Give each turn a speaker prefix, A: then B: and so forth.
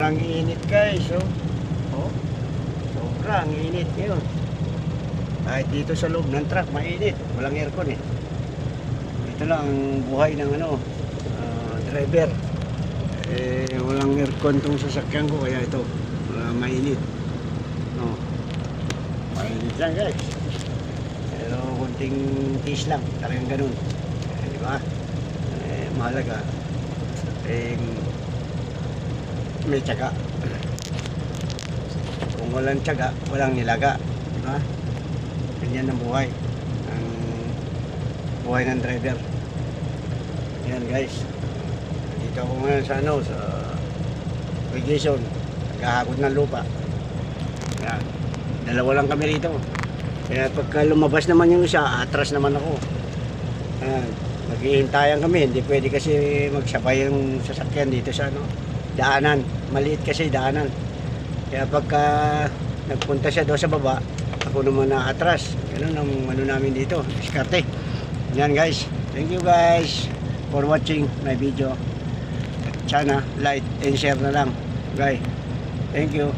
A: Ang init guys, oh. Oh, sobrang init ngayon. Kahit dito sa loob ng truck, mainit. Walang aircon eh. Ito lang ang buhay ng driver. Walang aircon tong sasakyan ko, kaya ito, mainit. No. Mainit lang guys. Pero kunting tiis lang, talagang ganun. Di ba? Mahalaga. May tiyaga. Kung walang tiyaga, walang nilaga. Di ba? Ganyan ang buhay. Ang buhay ng driver. Yan guys. Dito ako ngayon sa sa vacation. Naghahakot ng lupa. Yan. Dalawa lang kami rito. Kaya pagka lumabas naman yung isa, atras naman ako. Yan. Maghihintayan kami. Hindi pwede kasi magsabay yung sasakyan dito sa daanan. Maliit kasi daanan. Kaya pagka nagpunta siya doon sa baba, ako naman na atras. Ganun ang namin dito. Diskarte. Yan guys. Thank you guys for watching my video. Sana like and share na lang. Guys. Thank you.